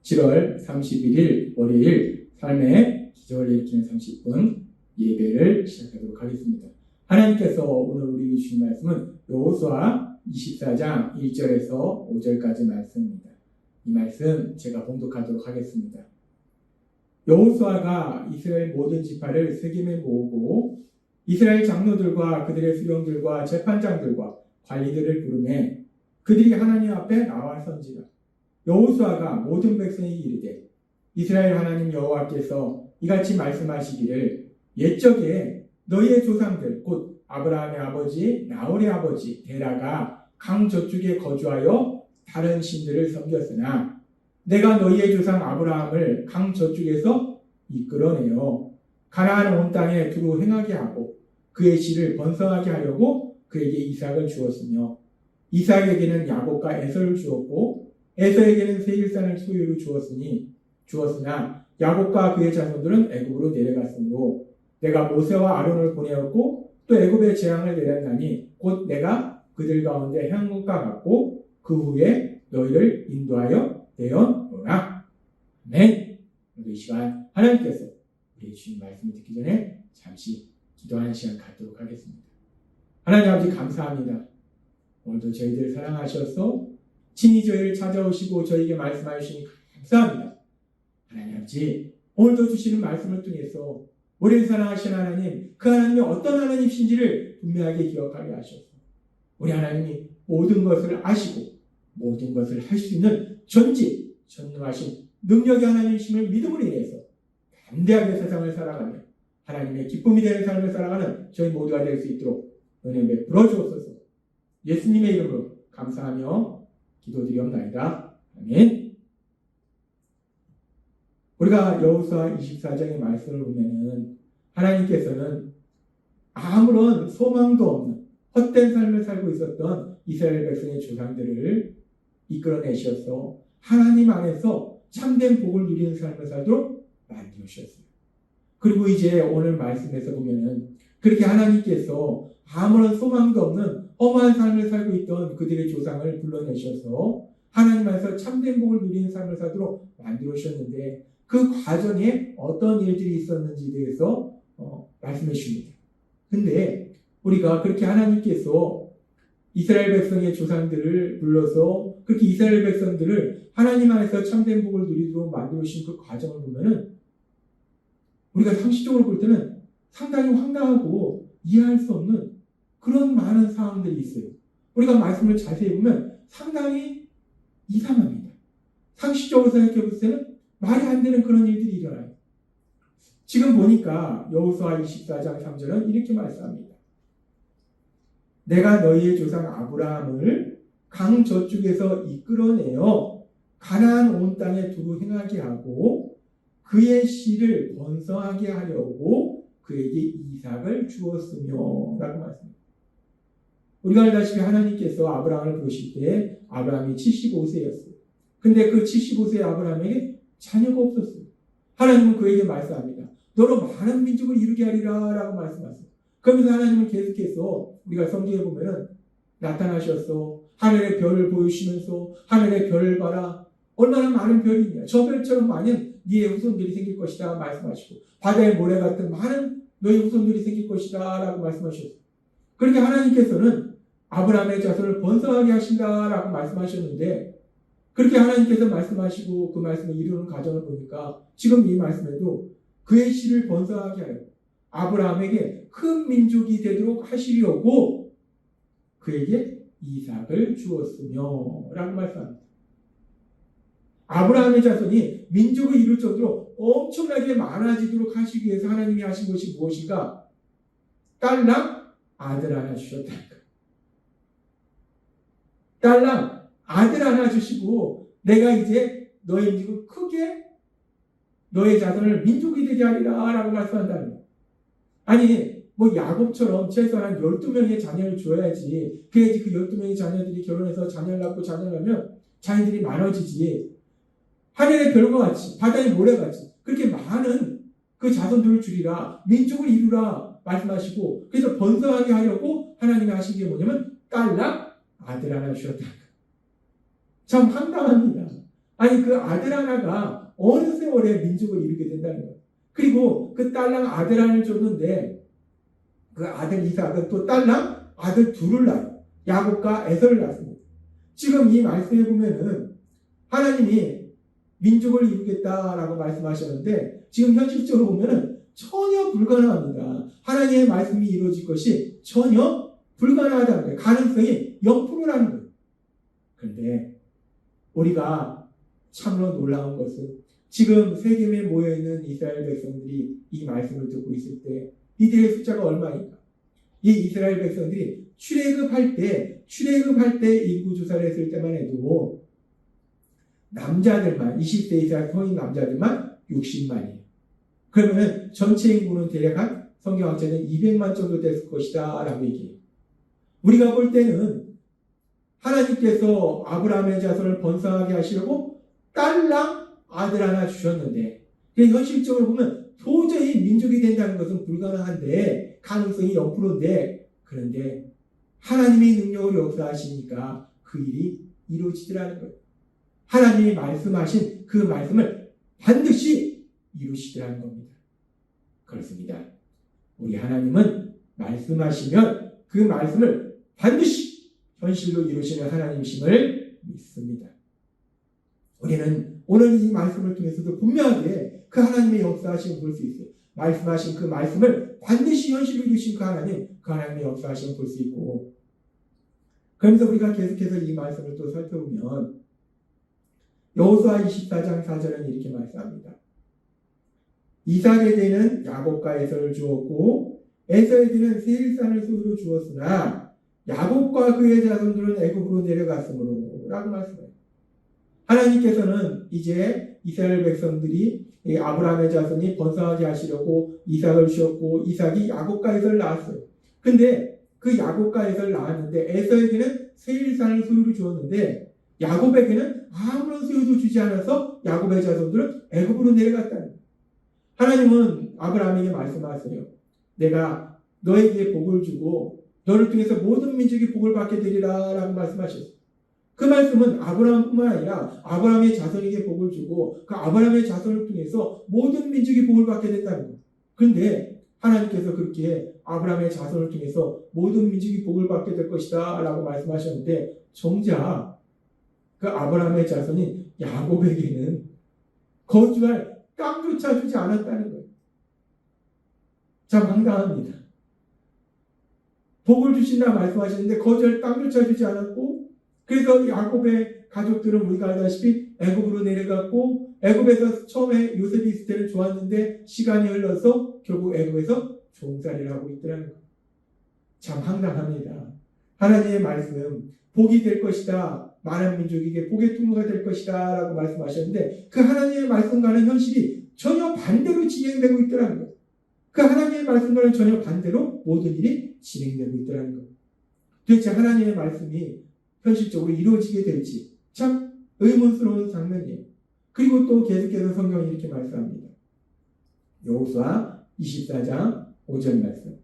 7월 31일 월요일 삶의 기적을 일으키는 30분 예배를 시작하도록 하겠습니다. 하나님께서 오늘 우리 주신 말씀은 여호수아 24장 1절에서 5절까지 말씀입니다. 이 말씀 제가 봉독하도록 하겠습니다. 여호수아가 이스라엘 모든 지파를 세겜에 모으고 이스라엘 장로들과 그들의 수령들과 재판장들과 관리들을 부르매 그들이 하나님 앞에 나와 선지라. 여호수아가 모든 백성에게 이르되 이스라엘 하나님 여호와께서 이같이 말씀하시기를 옛적에 너희의 조상들 곧 아브라함의 아버지 나홀의 아버지 데라가 강 저쪽에 거주하여 다른 신들을 섬겼으나 내가 너희의 조상 아브라함을 강 저쪽에서 이끌어내어 가나안 온 땅에 두루 행하게 하고 그의 씨를 번성하게 하려고 그에게 이삭을 주었으며 이삭에게는 야곱과 에서를 주었고 에서에게는 세일산을 소유로 주었으나 야곱과 그의 자손들은 애굽으로 내려갔으므로 내가 모세와 아론을 보내었고 또 애굽의 재앙을 내렸나니 곧 내가 그들 가운데 행한 것과 같고 그 후에 너희를 인도하여 내어놓으라. 아멘. 오늘 이 시간 하나님께서 우리 주님 말씀을 듣기 전에 잠시 기도하는 시간 갖도록 하겠습니다. 하나님 아버지 감사합니다. 오늘도 저희들 사랑하셔서 친히 저희를 찾아오시고 저희에게 말씀하시니 감사합니다. 하나님 아버지 오늘도 주시는 말씀을 통해서 우리를 사랑하신 하나님 그 하나님이 어떤 하나님이신지를 분명하게 기억하게 하셔서 우리 하나님이 모든 것을 아시고 모든 것을 할 수 있는 전능하신 능력의 하나님이심을 믿음으로 인해서 담대하게 세상을 살아가며 하나님의 기쁨이 되는 삶을 살아가는 저희 모두가 될 수 있도록 은혜 베풀어 주옵소서. 예수님의 이름으로 감사하며 기도드리옵나이다. 아멘. 우리가 여호수아 24장의 말씀을 보면은 하나님께서는 아무런 소망도 없는 헛된 삶을 살고 있었던 이스라엘 백성의 조상들을 이끌어내셔서 하나님 안에서 참된 복을 누리는 삶을 살도록 만드셨어요. 그리고 이제 오늘 말씀에서 보면은 그렇게 하나님께서 아무런 소망도 없는 험한 삶을 살고 있던 그들의 조상을 불러내셔서 하나님 안에서 참된 복을 누리는 삶을 살도록 만들어주셨는데 그 과정에 어떤 일들이 있었는지에 대해서 말씀해 주십니다. 근데 우리가 그렇게 하나님께서 이스라엘 백성의 조상들을 불러서 그렇게 이스라엘 백성들을 하나님 안에서 참된 복을 누리도록 만들어주신 그 과정을 보면은 우리가 상식적으로 볼 때는 상당히 황당하고 이해할 수 없는 그런 많은 상황들이 있어요. 우리가 말씀을 자세히 보면 상당히 이상합니다. 상식적으로 생각해 볼 때는 말이 안 되는 그런 일들이 일어나요. 지금 보니까 여호수아 24장 3절은 이렇게 말씀합니다. 내가 너희의 조상 아브라함을 강 저쪽에서 이끌어내어 가나안 온 땅에 두루 행하게 하고 그의 씨를 번성하게 하려고 그에게 이삭을 주었으며 라고 말씀합니다. 우리가 알다시피 하나님께서 아브라함을 부르실 때 아브라함이 75세였어요. 근데 그 75세의 아브라함에게 자녀가 없었어요. 하나님은 그에게 말씀합니다. 너로 많은 민족을 이루게 하리라 라고 말씀하세요. 그러면서 하나님은 계속해서 우리가 성경에 보면은 나타나셔서 하늘의 별을 보여주시면서 하늘의 별을 봐라. 얼마나 많은 별이 있냐. 저 별처럼 많은 네의 후손들이 생길 것이다 말씀하시고 바다의 모래 같은 많은 너의 후손들이 생길 것이다 라고 말씀하셨어요. 그렇게 하나님께서는 아브라함의 자손을 번성하게 하신다 라고 말씀하셨는데 그렇게 하나님께서 말씀하시고 그 말씀을 이루는 과정을 보니까 지금 이 말씀에도 그의 씨를 번성하게 하여 아브라함에게 큰 민족이 되도록 하시려고 그에게 이삭을 주었으며 라고 말씀합니다. 아브라함의 자손이 민족을 이룰 정도로 엄청나게 많아지도록 하시기 위해서 하나님이 하신 것이 무엇인가? 딸랑 아들 하나 주셨다니까. 딸랑 아들 하나 주시고 내가 이제 너의 민족을 크게 너의 자손을 민족이 되게 하리라 라고 말씀한다는 거예요. 아니 뭐 야곱처럼 최소한 12명의 자녀를 줘야지 그래야지 그 12명의 자녀들이 결혼해서 자녀를 낳고 자녀를 낳으면 자녀들이 많아지지. 하늘의 별과 같이 바다의 모래같이 그렇게 많은 그 자손들을 주리라 민족을 이루라 말씀하시고 그래서 번성하게 하려고 하나님이 하신 게 뭐냐면 딸랑 아들 하나 주셨다. 참 황당합니다. 아니 그 아들 하나가 어느 세월에 민족을 이루게 된다는 거예요. 그리고 그 딸랑 아들 하나를 줬는데 그 아들 이삭은 또 딸랑 아들 둘을 낳아요. 야곱과 에서를 낳습니다. 지금 이 말씀에 보면은 하나님이 민족을 이루겠다라고 말씀하셨는데 지금 현실적으로 보면은 전혀 불가능합니다. 하나님의 말씀이 이루어질 것이 전혀 불가능하다는 거예요. 가능성이 0%라는 거예요. 그런데 우리가 참으로 놀라운 것은 지금 세겜에 모여있는 이스라엘 백성들이 이 말씀을 듣고 있을 때 이들의 숫자가 얼마인가? 이 이스라엘 백성들이 출애굽할 때 인구조사를 했을 때만 해도 남자들만 20세 이상 성인 남자들만 60만이에요. 그러면 전체 인구는 대략 한 성경학자는 200만 정도 됐을 것이다 라고 얘기해요. 우리가 볼 때는 하나님께서 아브라함의 자손을 번성하게 하시려고 딸랑 아들 하나 주셨는데 현실적으로 보면 도저히 민족이 된다는 것은 불가능한데 가능성이 0%인데 그런데 하나님의 능력으로 역사하시니까 그 일이 이루어지더라는 거예요. 하나님이 말씀하신 그 말씀을 반드시 이루시더라는 겁니다. 그렇습니다. 우리 하나님은 말씀하시면 그 말씀을 반드시 현실로 이루시는 하나님이심을 믿습니다. 우리는 오늘 이 말씀을 통해서도 분명하게 그 하나님의 역사하심을 볼 수 있어요. 말씀하신 그 말씀을 반드시 현실로 이루신 그 하나님의 역사하심을 볼 수 있고 그러면서 우리가 계속해서 이 말씀을 또 살펴보면 여호수아 24장 4절은 이렇게 말씀합니다. 이삭에게는 야곱과 에서를 주었고 에서에게는 세일산을 소유로 주었으나 야곱과 그의 자손들은 애굽으로 내려갔으므로 라고 말씀해요. 하나님께서는 이제 이스라엘 백성들이 아브라함의 자손이 번성하게 하시려고 이삭을 주었고 이삭이 야곱과 에서를 낳았어요. 근데 그 야곱과 에서를 낳았는데 에서에게는 세일산을 소유로 주었는데 야곱에게는 아무런 소유도 주지 않아서 야곱의 자손들은 애굽으로 내려갔다는 거예요. 하나님은 아브라함에게 말씀하세요. 내가 너에게 복을 주고 너를 통해서 모든 민족이 복을 받게 되리라 라고 말씀하셨어요. 그 말씀은 아브라함뿐만 아니라 아브라함의 자손에게 복을 주고 그 아브라함의 자손을 통해서 모든 민족이 복을 받게 된다는 거예요. 그런데 하나님께서 그렇게 아브라함의 자손을 통해서 모든 민족이 복을 받게 될 것이다 라고 말씀하셨는데 정작 그 아브라함의 자손인 야곱에게는 거주할 땅조차 주지 않았다는 거예요. 참 황당합니다. 복을 주신다 말씀하시는데 거주할 땅조차 주지 않았고 그래서 야곱의 가족들은 우리가 알다시피 애굽으로 내려갔고 애굽에서 처음에 요셉이 있을 때는 좋았는데 시간이 흘러서 결국 애굽에서 종살이를 하고 있더라는 거예요. 참 황당합니다. 하나님의 말씀 복이 될 것이다. 많은 민족에게 복의 통로가 될 것이다 라고 말씀하셨는데 그 하나님의 말씀과는 현실이 전혀 반대로 진행되고 있더라는 거예요. 그 하나님의 말씀과는 전혀 반대로 모든 일이 진행되고 있더라는 거예요. 도대체 하나님의 말씀이 현실적으로 이루어지게 될지 참 의문스러운 장면이에요. 그리고 또 계속해서 성경이 이렇게 말씀합니다. 여호수아 24장 5절 말씀.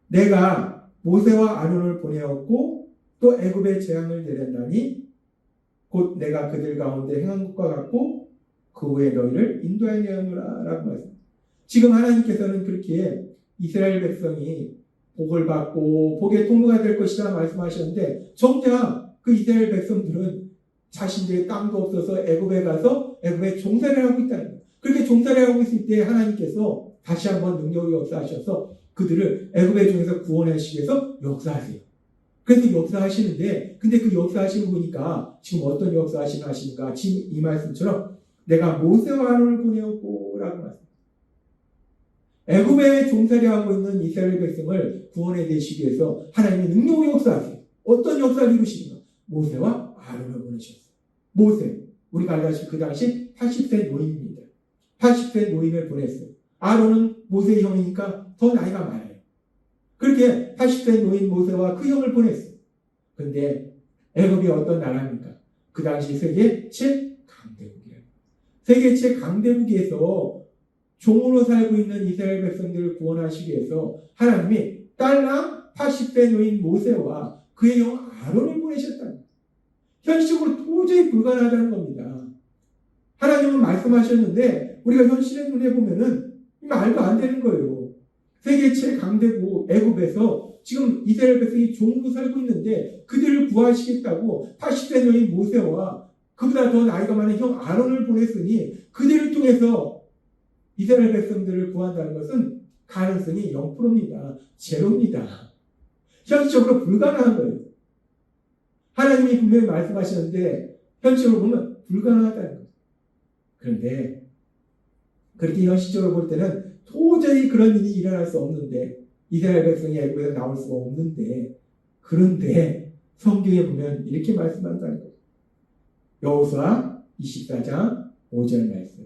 내가 모세와 아론을 보내었고 또 애굽의 재앙을 내렸나니 곧 내가 그들 가운데 행한 것과 같고 그 후에 너희를 인도하여 내었노라 라고 말씀. 지금 하나님께서는 그렇게 이스라엘 백성이 복을 받고 복의 통로가 될 것이다 말씀하셨는데 정작 그 이스라엘 백성들은 자신들의 땅도 없어서 애굽에 가서 애굽에 종살이를 하고 있다는 거예요. 그렇게 종살이를 하고 있을 때 하나님께서 다시 한번 능력을 역사하셔서 그들을 애굽의 종에서 구원하시기 위해서 역사하세요. 그래서 역사하시는데 근데 그 역사하시는 보니까 지금 어떤 역사하시는 하시는가 지금 이 말씀처럼 내가 모세와 아론을 보내었고 라고 말씀. 애굽에 종살이하고 있는 이스라엘 백성을 구원해 내시기 위해서 하나님의 능력의 역사하세요. 어떤 역사를 이루시는가? 모세와 아론을 보내셨어요. 모세, 우리가 알다시피 그 당시 80세 노인입니다. 80세 노인을 보냈어요. 아론은 모세의 형이니까 더 나이가 많아요. 그렇게 80세 노인 모세와 그 형을 보냈어요. 그런데 애굽이 어떤 나라입니까? 그 당시 세계 최강대국이에요. 세계 최강대국에서 종으로 살고 있는 이스라엘 백성들을 구원하시기 위해서 하나님이 딸랑 80세 노인 모세와 그의 형 아론을 보내셨다는 거예요. 현실적으로 도저히 불가능하다는 겁니다. 하나님은 말씀하셨는데 우리가 현실의 눈에 보면은 말도 안 되는 거예요. 세계 최강대국 애굽에서 지금 이스라엘 백성이 종으로 살고 있는데 그들을 구하시겠다고 80세 노인 모세와 그보다 더 나이가 많은 형 아론을 보냈으니 그들을 통해서 이스라엘 백성들을 구한다는 것은 가능성이 0%입니다. 제로입니다. 현실적으로 불가능한 거예요. 하나님이 분명히 말씀하셨는데 현실적으로 보면 불가능하다는 거예요. 그런데 그렇게 현실적으로 볼 때는 도저히 그런 일이 일어날 수 없는데 이스라엘 백성이 애굽에서 나올 수가 없는데 그런데 성경에 보면 이렇게 말씀한다는 거예요. 여호수아 24장 5절 말씀.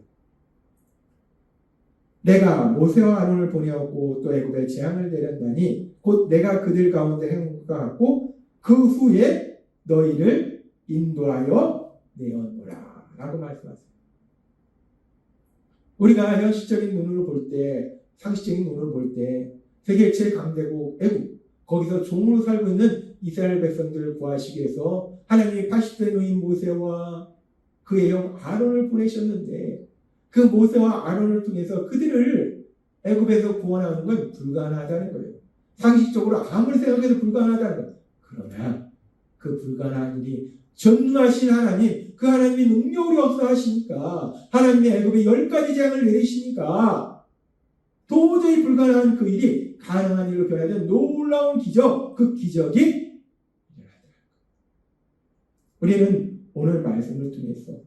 내가 모세와 아론을 보내었고 또 애굽에 재앙을 내렸나니 곧 내가 그들 가운데 행한 것 같고 그 후에 너희를 인도하여 내었노라 라고 말씀하셨습니다. 우리가 현실적인 눈으로 볼 때, 상식적인 눈으로 볼 때 세계 최강대국 애굽 거기서 종으로 살고 있는 이스라엘 백성들을 구하시기 위해서 하나님이 80세 노인 모세와 그의 형 아론을 보내셨는데 그 모세와 아론을 통해서 그들을 애굽에서 구원하는 건 불가능하다는 거예요. 상식적으로 아무리 생각해도 불가능하다는 거예요. 그러나 그 불가능한 일이 전능하신 하나님, 그 하나님이 능력으로 역사하시니까 하나님이 애굽에 10가지 재앙을 내리시니까 도저히 불가능한 그 일이 가능한 일로 변화된 놀라운 기적, 그 기적이 일어나더라고요. 우리는 오늘 말씀을 통해서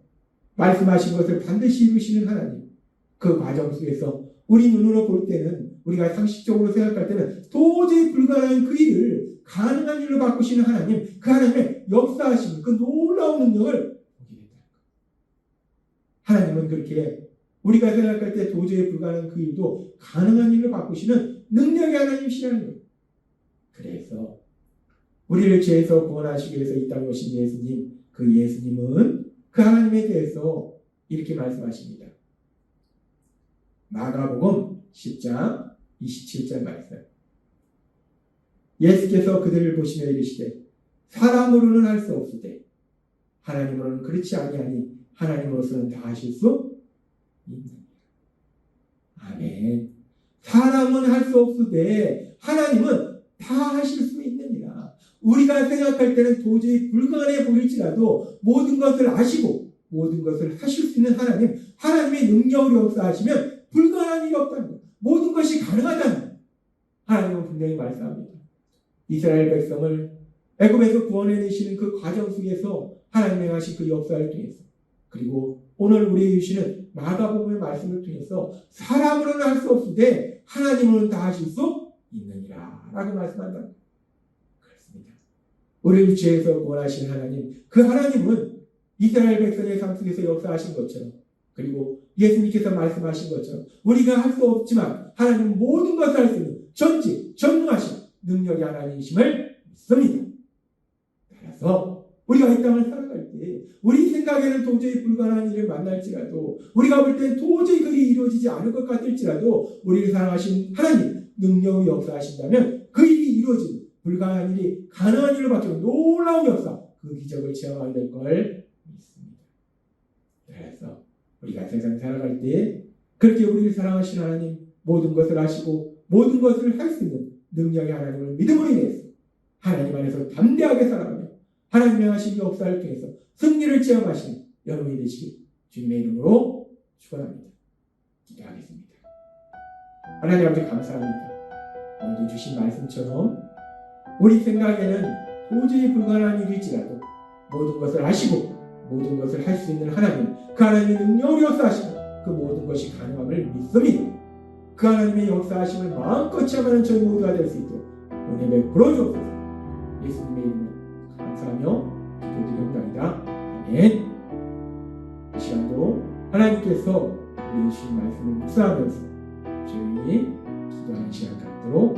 말씀하신 것을 반드시 이루시는 하나님, 그 과정 속에서 우리 눈으로 볼 때는 우리가 상식적으로 생각할 때는 도저히 불가능한 그 일을 가능한 일로 바꾸시는 하나님, 그 하나님의 역사하시는 그 놀라운 능력을 보게 된다. 하나님은 그렇게 우리가 생각할 때 도저히 불가능한 그 일도 가능한 일로 바꾸시는 능력의 하나님이시라는 거예요. 그래서 우리를 죄에서 구원하시기 위해서 이 땅에 오신 예수님, 그 예수님은 그 하나님에 대해서 이렇게 말씀하십니다. 마가복음 10장 27절 말씀. 예수께서 그들을 보시며 이르시되 사람으로는 할 수 없으되 하나님으로는 그렇지 아니하니 하나님으로서는 다 하실 수 있느니라. 아멘. 사람은 할 수 없으되 하나님은 다 하실 수 있느니라. 우리가 생각할 때는 도저히 불가능해 보일지라도 모든 것을 아시고 모든 것을 하실 수 있는 하나님, 하나님의 능력으로 역사하시면 불가능한 일이 없다는 것, 모든 것이 가능하다는 것, 하나님은 분명히 말씀합니다. 이스라엘 백성을 애굽에서 구원해내시는 그 과정 속에서 하나님이 하신 그 역사를 통해서, 그리고 오늘 우리에게 주시는 마가복음의 말씀을 통해서 사람으로는 할 수 없으되 하나님으로는 다 하실 수 있느니라 라고 말씀한다. 그렇습니다. 우리를 죄에서 구원하신 하나님, 그 하나님은 이스라엘 백성의 삶 속에서 역사하신 것처럼, 그리고 예수님께서 말씀하신 것처럼 우리가 할 수 없지만 하나님은 모든 것을 할 수 있는 전지, 전능하신 능력의 하나님이심을 믿습니다. 따라서 우리가 이 땅을 살아갈 때 우리 생각에는 도저히 불가능한 일을 만날지라도, 우리가 볼 때 도저히 그게 이루어지지 않을 것 같을지라도 우리를 사랑하신 하나님 능력을 역사하신다면 그 일이 이루어지는, 불가능한 일이 가능한 일로 바뀌는 놀라운 역사, 그 기적을 체험하게 될 걸 믿습니다. 그래서 우리가 세상 살아갈 때 그렇게 우리를 사랑하신 하나님, 모든 것을 아시고 모든 것을 할 수 있는 능력의 하나님을 믿음으로 인해서 하나님 안에서 담대하게 살아가며 하나님의 하신 역사를 통해서 승리를 체험하시는 여러분이 되시기 주님의 이름으로 축원합니다. 기도하겠습니다. 하나님 아버지 감사합니다. 오늘 주신 말씀처럼 우리 생각에는 도저히 불가능한 일일지라도 모든 것을 아시고 모든 것을 할 수 있는 하나님, 그 하나님의 능력으로 역사하시면 그 모든 것이 가능함을 믿습니다. 그 하나님의 역사하심을 마음껏 체험하는 저희 모두가 될 수 있도록 은혜 베풀어 주옵소서. 예수님의 이름으로 감사하며 기도드리옵나이다. 아멘. 이 시간도 하나님께서 우리 주신 말씀을 묵상하면서 조용히 기도하는 시간 갖도록